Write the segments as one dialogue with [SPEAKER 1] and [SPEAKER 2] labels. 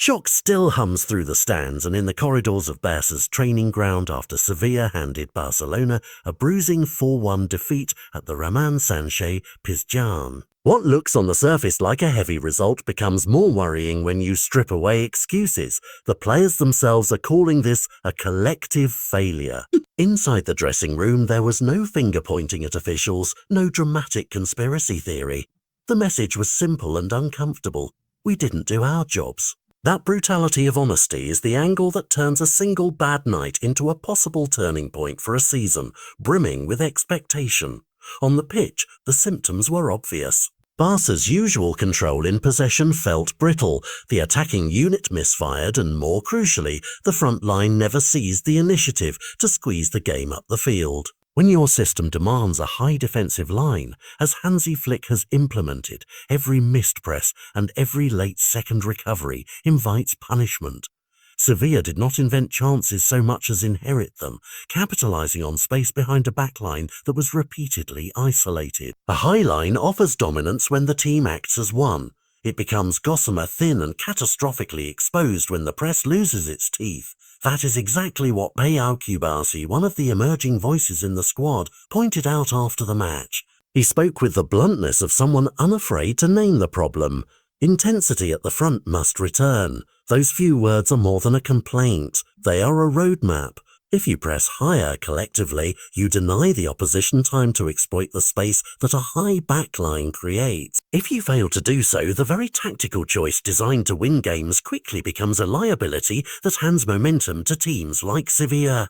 [SPEAKER 1] Shock still hums through the stands and in the corridors of Barca's training ground after Sevilla handed Barcelona a bruising 4-1 defeat at the Ramon Sánchez Pizjuan. What looks on the surface like a heavy result becomes more worrying when you strip away excuses. The players themselves are calling this a collective failure. Inside the dressing room, there was no finger pointing at officials, no dramatic conspiracy theory. The message was simple and uncomfortable. We didn't do our jobs. That brutality of honesty is the angle that turns a single bad night into a possible turning point for a season, brimming with expectation. On the pitch, the symptoms were obvious. Barca's usual control in possession felt brittle, the attacking unit misfired and, more crucially, the front line never seized the initiative to squeeze the game up the field. When your system demands a high defensive line, as Hansi Flick has implemented, every missed press and every late second recovery invites punishment. Sevilla did not invent chances so much as inherit them, capitalizing on space behind a backline that was repeatedly isolated. A high line offers dominance when the team acts as one. It becomes gossamer thin and catastrophically exposed when the press loses its teeth. That is exactly what Pau Cubarsi, one of the emerging voices in the squad, pointed out after the match. He spoke with the bluntness of someone unafraid to name the problem. Intensity at the front must return. Those few words are more than a complaint. They are a roadmap. If you press higher collectively, you deny the opposition time to exploit the space that a high backline creates. If you fail to do so, the very tactical choice designed to win games quickly becomes a liability that hands momentum to teams like Sevilla.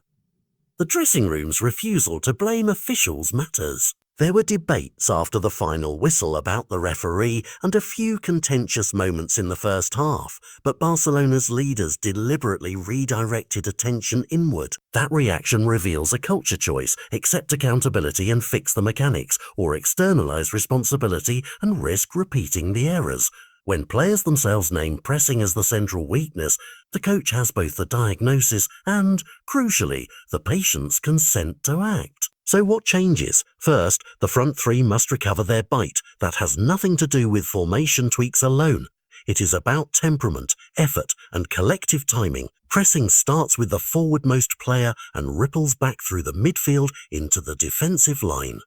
[SPEAKER 1] The dressing room's refusal to blame officials matters. There were debates after the final whistle about the referee and a few contentious moments in the first half, but Barcelona's leaders deliberately redirected attention inward. That reaction reveals a culture choice: accept accountability and fix the mechanics, or externalize responsibility and risk repeating the errors. When players themselves name pressing as the central weakness, the coach has both the diagnosis and, crucially, the patient's consent to act. So what changes? First, the front three must recover their bite. That has nothing to do with formation tweaks alone. It is about temperament, effort, and collective timing. Pressing starts with the forwardmost player and ripples back through the midfield into the defensive line.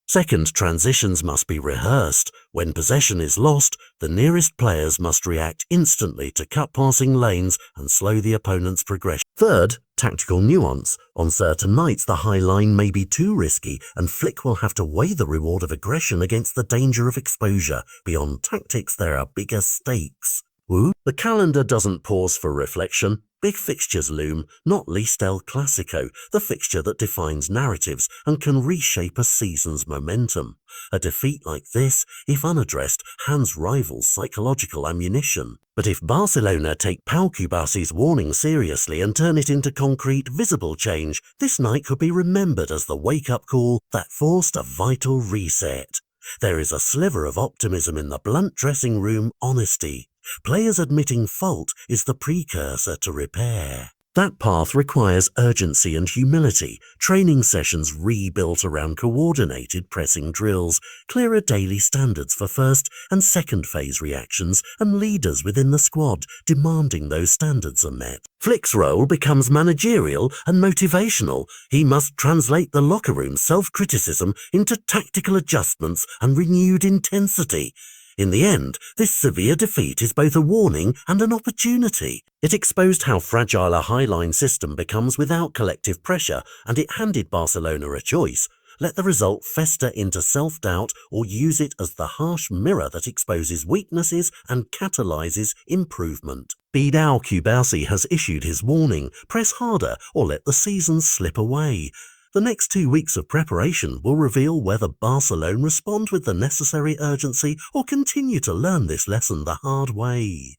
[SPEAKER 1] Second, transitions must be rehearsed. When possession is lost, the nearest players must react instantly to cut passing lanes and slow the opponent's progression. Third, tactical nuance. On certain nights, the high line may be too risky, and Flick will have to weigh the reward of aggression against the danger of exposure. Beyond tactics, there are bigger stakes. The calendar doesn't pause for reflection. Big fixtures loom, not least El Clasico, the fixture that defines narratives and can reshape a season's momentum. A defeat like this, if unaddressed, hands rivals psychological ammunition. But if Barcelona take Pau Cubarsi's warning seriously and turn it into concrete, visible change, this night could be remembered as the wake-up call that forced a vital reset. There is a sliver of optimism in the blunt dressing room honesty. Players admitting fault is the precursor to repair. That path requires urgency and humility, training sessions rebuilt around coordinated pressing drills, clearer daily standards for first and second phase reactions, and leaders within the squad demanding those standards are met. Flick's role becomes managerial and motivational. He must translate the locker room's self-criticism into tactical adjustments and renewed intensity. In the end, this Sevilla defeat is both a warning and an opportunity. It exposed how fragile a high-line system becomes without collective pressure, and it handed Barcelona a choice. Let the result fester into self-doubt or use it as the harsh mirror that exposes weaknesses and catalyzes improvement. Pau Cubarsi has issued his warning: press harder or let the season slip away. The next 2 weeks of preparation will reveal whether Barcelona respond with the necessary urgency or continue to learn this lesson the hard way.